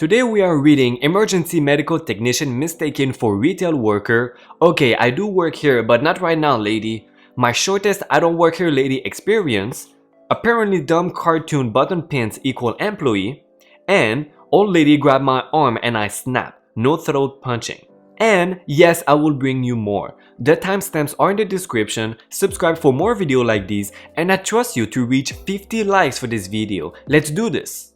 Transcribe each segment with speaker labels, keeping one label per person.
Speaker 1: Today we are reading Emergency Medical Technician Mistaken for Retail Worker. Okay, I do work here, but not right now, lady. My shortest I don't work here lady experience. Apparently dumb cartoon button pins equal employee. And old lady grabbed my arm and I snap. No throat punching. And yes, I will bring you more. The timestamps are in the description. Subscribe for more videos like these, and I trust you to reach 50 likes for this video. Let's do this.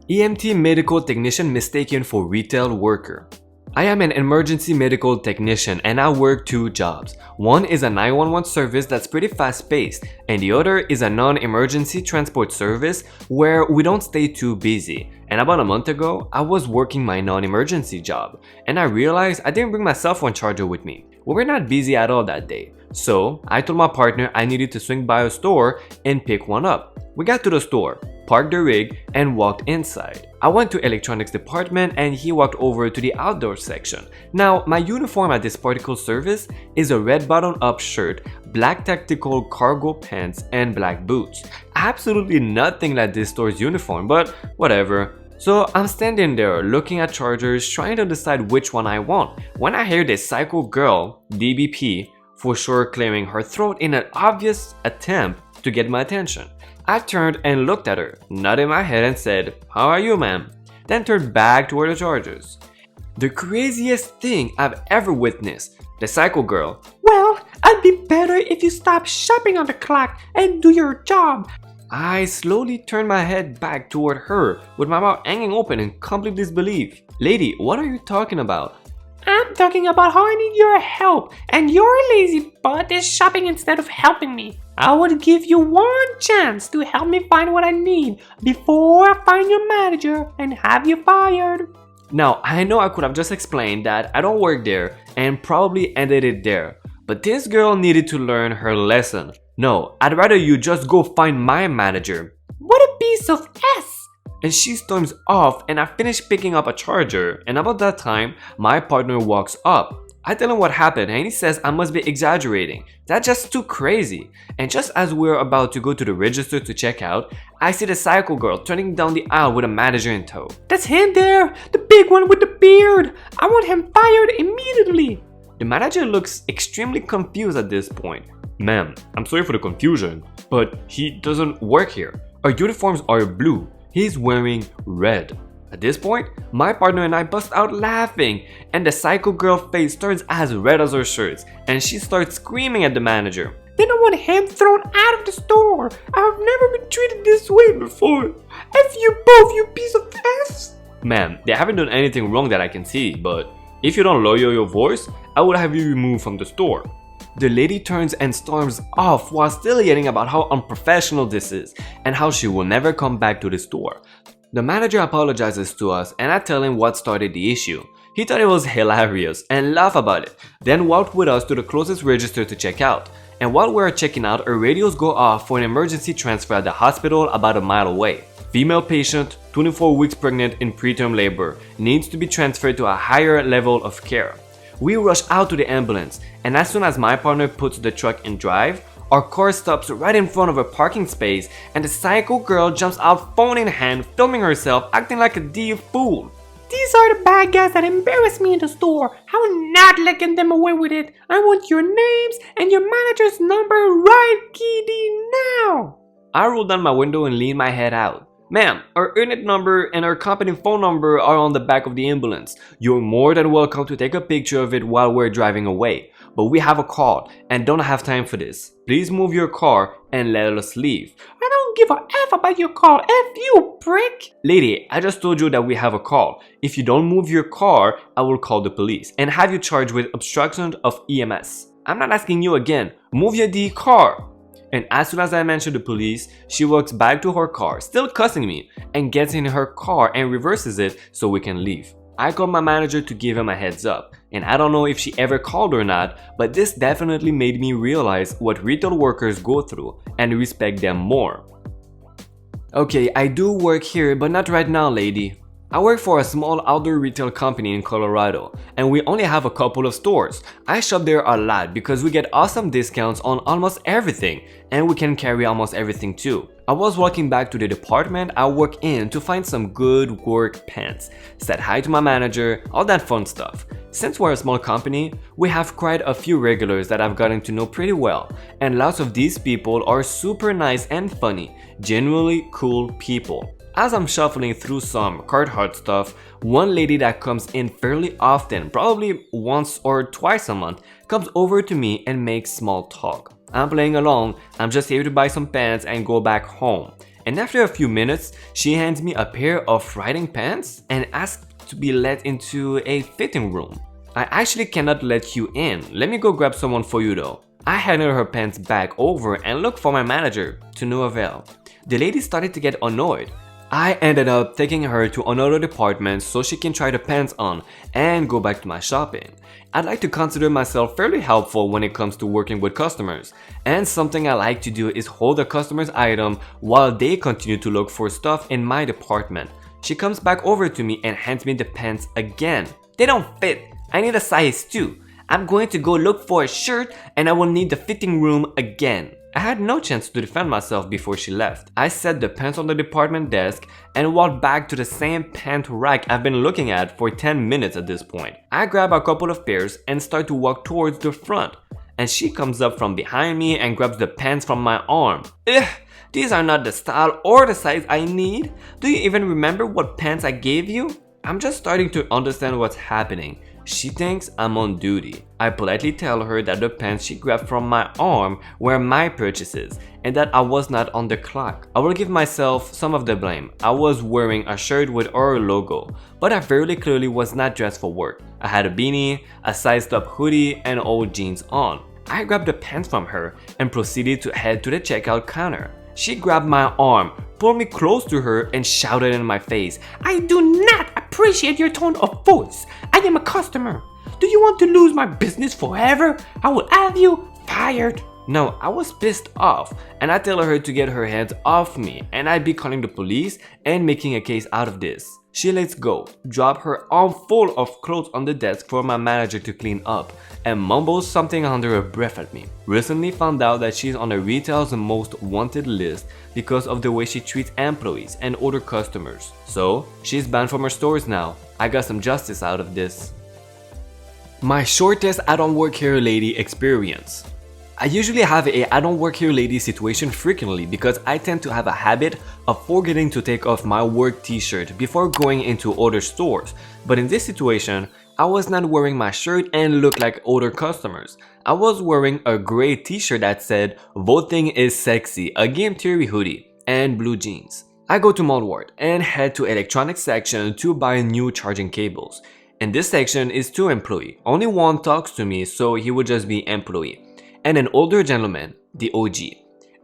Speaker 1: EMT Medical Technician Mistaken for Retail Worker. I am an emergency medical technician and I work two jobs. One is a 911 service that's pretty fast paced, and the other is a non-emergency transport service where we don't stay too busy. And about a month ago, I was working my non-emergency job and I realized I didn't bring my cell phone charger with me. We were not busy at all that day. So I told my partner I needed to swing by a store and pick one up. We got to the store, parked the rig, and walked inside. I went to electronics department and he walked over to the outdoor section. Now, my uniform at this particular service is a red button-up shirt, black tactical cargo pants, and black boots. Absolutely nothing like this store's uniform, but whatever. So I'm standing there looking at chargers, trying to decide which one I want, when I hear this psycho girl, DBP, for sure clearing her throat in an obvious attempt to get my attention. I turned and looked at her, nodded my head and said, "How are you, ma'am?" Then turned back toward the chargers. The craziest thing I've ever witnessed. The psycho girl,
Speaker 2: "Well, I'd be better if you stop shopping on the clock and do your job."
Speaker 1: I slowly turned my head back toward her with my mouth hanging open in complete disbelief. "Lady, what are you talking about?"
Speaker 2: "I'm talking about how I need your help, and your lazy butt is shopping instead of helping me. I would give you one chance to help me find what I need before I find your manager and have you fired."
Speaker 1: Now, I know I could have just explained that I don't work there and probably ended it there, but this girl needed to learn her lesson. No, I'd rather you just go find my manager.
Speaker 2: "What a piece of S!"
Speaker 1: And she storms off and I finish picking up a charger, and about that time, my partner walks up. I tell him what happened and he says I must be exaggerating. That's just too crazy. And just as we're about to go to the register to check out, I see the psycho girl turning down the aisle with a manager in tow.
Speaker 2: "That's him there, the big one with the beard. I want him fired immediately."
Speaker 1: The manager looks extremely confused at this point. "Ma'am, I'm sorry for the confusion, but he doesn't work here. Our uniforms are blue. He's wearing red." At this point, my partner and I bust out laughing, and the psycho girl face turns as red as her shirts, and she starts screaming at the manager.
Speaker 2: "They don't want him thrown out of the store. I've never been treated this way before. F you both, you piece of ass."
Speaker 1: "Ma'am, they haven't done anything wrong that I can see, but if you don't lower your voice, I will have you removed from the store." The lady turns and storms off while still yelling about how unprofessional this is and how she will never come back to the store. The manager apologizes to us and I tell him what started the issue. He thought it was hilarious and laughed about it, then walked with us to the closest register to check out. And while we are checking out, our radios go off for an emergency transfer at the hospital about a mile away. Female patient, 24 weeks pregnant in preterm labor, needs to be transferred to a higher level of care. We rush out to the ambulance, and as soon as my partner puts the truck in drive, our car stops right in front of a parking space and the psycho girl jumps out phone in hand, filming herself acting like a fool.
Speaker 2: "These are the bad guys that embarrassed me in the store. I'm not letting them away with it. I want your names and your manager's number right giddy now."
Speaker 1: I roll down my window and lean my head out. "Ma'am, our unit number and our company phone number are on the back of the ambulance. You're more than welcome to take a picture of it while we're driving away. But we have a call and don't have time for this. Please move your car and let us leave."
Speaker 2: "I don't give a F about your call. F you, prick."
Speaker 1: "Lady, I just told you that we have a call. If you don't move your car, I will call the police and have you charged with obstruction of EMS. I'm not asking you again. Move your car." And as soon as I mention the police, she walks back to her car, still cussing me, and gets in her car and reverses it so we can leave. I called my manager to give him a heads up, and I don't know if she ever called or not, but this definitely made me realize what retail workers go through and respect them more. "Okay, I do work here, but not right now, lady." I work for a small outdoor retail company in Colorado, and we only have a couple of stores. I shop there a lot because we get awesome discounts on almost everything, and we can carry almost everything too. I was walking back to the department I work in to find some good work pants, said hi to my manager, all that fun stuff. Since we're a small company, we have quite a few regulars that I've gotten to know pretty well, and lots of these people are super nice and funny, genuinely cool people. As I'm shuffling through some Carhartt stuff, one lady that comes in fairly often, probably once or twice a month, comes over to me and makes small talk. I'm playing along, I'm just here to buy some pants and go back home. And after a few minutes, she hands me a pair of riding pants and asks to be let into a fitting room. I actually cannot let you in, let me go grab someone for you though. I handed her pants back over and looked for my manager, to no avail. The lady started to get annoyed. I ended up taking her to another department so she can try the pants on and go back to my shopping. I'd like to consider myself fairly helpful when it comes to working with customers, and something I like to do is hold a customer's item while they continue to look for stuff in my department. She comes back over to me and hands me the pants again. They don't fit. I need a size 2. I'm going to go look for a shirt and I will need the fitting room again. I had no chance to defend myself before she left. I set the pants on the department desk and walked back to the same pant rack I've been looking at for 10 minutes at this point. I grab a couple of pairs and start to walk towards the front, and she comes up from behind me and grabs the pants from my arm. Ugh, these are not the style or the size I need. Do you even remember what pants I gave you? I'm just starting to understand what's happening. She thinks I'm on duty. I politely tell her that the pants she grabbed from my arm were my purchases and that I was not on the clock. I will give myself some of the blame. I was wearing a shirt with our logo, but I very clearly was not dressed for work. I had a beanie, a sized up hoodie, and old jeans on. I grabbed the pants from her and proceeded to head to the checkout counter. She grabbed my arm, pulled me close to her, and shouted in my face, "I do not appreciate your tone of voice. I am a customer. Do you want to lose my business forever? I will have you fired." No, I was pissed off, and I tell her to get her hands off me and I'd be calling the police and making a case out of this. She lets go, drop her arm full of clothes on the desk for my manager to clean up, and mumbles something under her breath at me. Recently found out that she's on the retail's most wanted list because of the way she treats employees and other customers. So, she's banned from her stores now. I got some justice out of this. My shortest I don't work here lady experience. I usually have a I don't work here lady situation frequently because I tend to have a habit of forgetting to take off my work t-shirt before going into other stores. But in this situation, I was not wearing my shirt and looked like other customers. I was wearing a gray t-shirt that said "Voting is sexy," a game theory hoodie, and blue jeans. I go to Mallward and head to electronics section to buy new charging cables. In this section is 2 employees. Only one talks to me, so he would just be employee. And an older gentleman, the OG.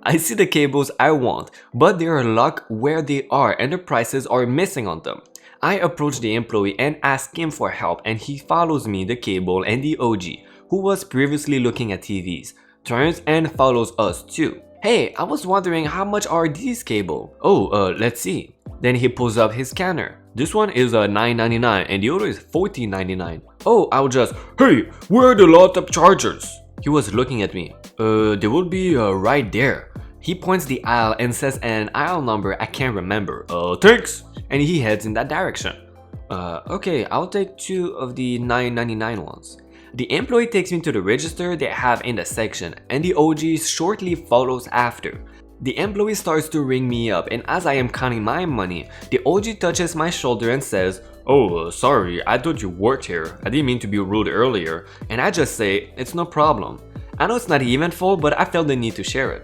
Speaker 1: I see the cables I want, but they are locked where they are and the prices are missing on them. I approach the employee and ask him for help, and he follows me the cable, and the OG, who was previously looking at TVs, turns and follows us too. "Hey, I was wondering how much are these cables?" Let's see." Then he pulls up his scanner. "This one is $9.99 and the other is $14.99. I'll just, "Hey, where are the laptop chargers?" He was looking at me. They will be right there." He points the aisle and says an aisle number I can't remember. Thanks." And he heads in that direction. Okay, I'll take 2 of the $9.99 ones. The employee takes me to the register they have in the section, and the OG shortly follows after. The employee starts to ring me up, and as I am counting my money, the OG touches my shoulder and says, "Sorry, I thought you worked here. I didn't mean to be rude earlier." And I just say, "It's no problem." I know it's not eventful, but I felt the need to share it.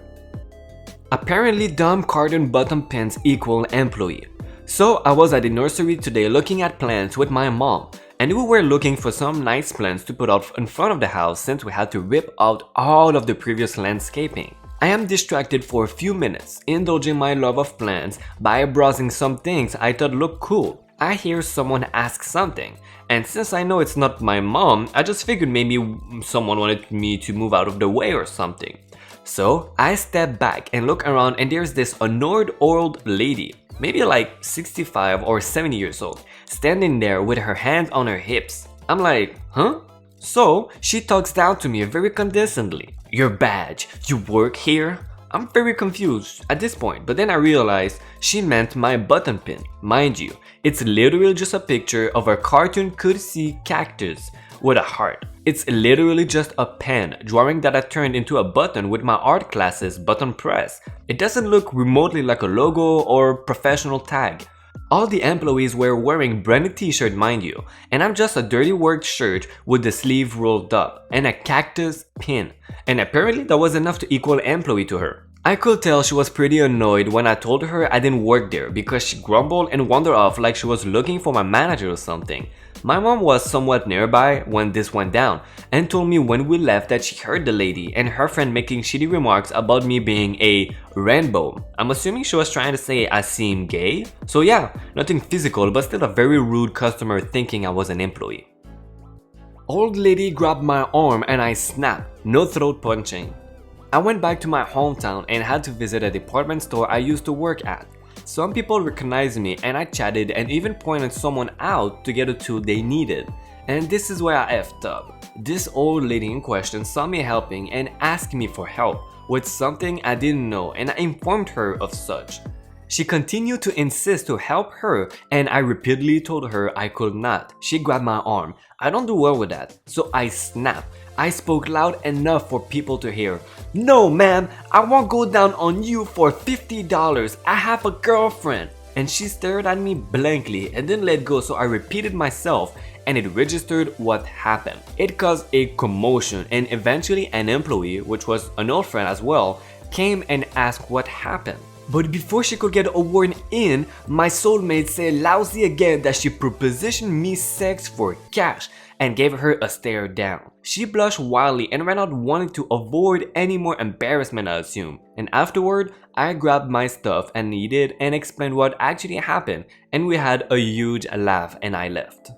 Speaker 1: Apparently dumb carton bottom pants equal employee. So I was at the nursery today looking at plants with my mom, and we were looking for some nice plants to put out in front of the house since we had to rip out all of the previous landscaping. I am distracted for a few minutes, indulging my love of plants by browsing some things I thought looked cool. I hear someone ask something, and since I know it's not my mom, I just figured maybe someone wanted me to move out of the way or something. So I step back and look around, and there's this annoyed old lady, maybe like 65 or 70 years old. standing there with her hands on her hips. I'm like, huh? So she talks down to me very condescendingly. Your badge, you work here? I'm very confused at this point, but then I realized she meant my button pin. Mind you, it's literally just a picture of a cartoon courtesy cactus with a heart. It's literally just a pen drawing that I turned into a button with my art classes button press. It doesn't look remotely like a logo or professional tag. All the employees were wearing branded t-shirt, mind you, and I'm just a dirty work shirt with the sleeve rolled up and a cactus pin, and apparently that was enough to equal employee to her. I could tell she was pretty annoyed when I told her I didn't work there because she grumbled and wandered off like she was looking for my manager or something. My mom was somewhat nearby when this went down and told me when we left that she heard the lady and her friend making shitty remarks about me being a rainbow. I'm assuming she was trying to say I seem gay? So yeah, nothing physical but still a very rude customer thinking I was an employee. Old lady grabbed my arm and I snapped, no throat punching. I went back to my hometown and had to visit a department store I used to work at. Some people recognized me and I chatted and even pointed someone out to get a tool they needed. And this is where I effed up. This old lady in question saw me helping and asked me for help with something I didn't know, and I informed her of such. She continued to insist to help her and I repeatedly told her I could not. She grabbed my arm. I don't do well with that, so I snapped. I spoke loud enough for people to hear. No ma'am, I won't go down on you for $50. I have a girlfriend. And she stared at me blankly and didn't let go, so I repeated myself and it registered what happened. It caused a commotion and eventually an employee, which was an old friend as well, came and asked what happened. But before she could get a word in, my soulmate said loudly again that she propositioned me sex for cash and gave her a stare down. She blushed wildly and ran out wanting to avoid any more embarrassment, I assume. And afterward, I grabbed my stuff and needed and explained what actually happened, and we had a huge laugh and I left.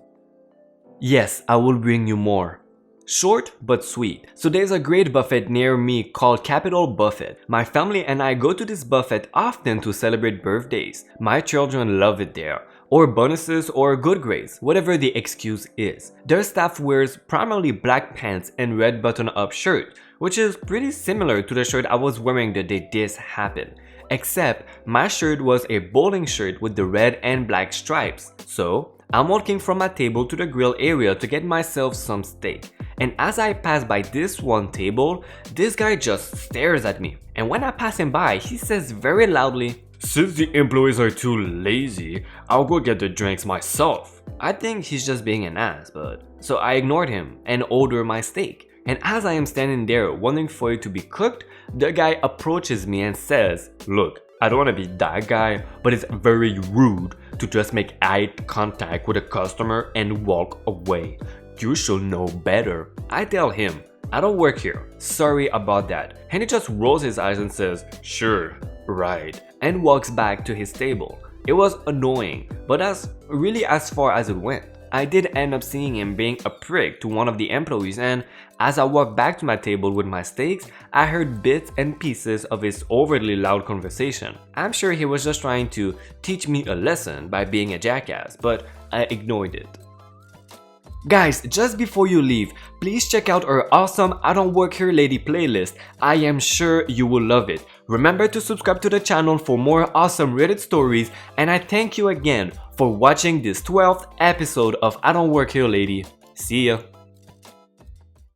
Speaker 1: Yes, I will bring you more. Short but sweet. So there's a great buffet near me called Capital Buffet. My family and I go to this buffet often to celebrate birthdays. My children love it there, or bonuses or good grades, whatever the excuse is. Their staff wears primarily black pants and red button-up shirt, which is pretty similar to the shirt I was wearing the day this happened. Except my shirt was a bowling shirt with the red and black stripes. So I'm walking from my table to the grill area to get myself some steak. And as I pass by this one table, this guy just stares at me. And when I pass him by, he says very loudly, "Since the employees are too lazy, I'll go get the drinks myself." I think he's just being an ass, but... So I ignored him and ordered my steak. And as I am standing there waiting for it to be cooked, the guy approaches me and says, "Look, I don't want to be that guy, but it's very rude to just make eye contact with a customer and walk away. You should know better." I tell him, "I don't work here, sorry about that." And he just rolls his eyes and says, "Sure, right," and walks back to his table. It was annoying, but that's really as far as it went. I did end up seeing him being a prick to one of the employees, and as I walked back to my table with my steaks, I heard bits and pieces of his overly loud conversation. I'm sure he was just trying to teach me a lesson by being a jackass, but I ignored it. Guys, just before you leave, please check out our awesome I Don't Work Here Lady playlist. I am sure you will love it. Remember to subscribe to the channel for more awesome Reddit stories, and I thank you again for watching this 12th episode of I Don't Work Here Lady. See ya!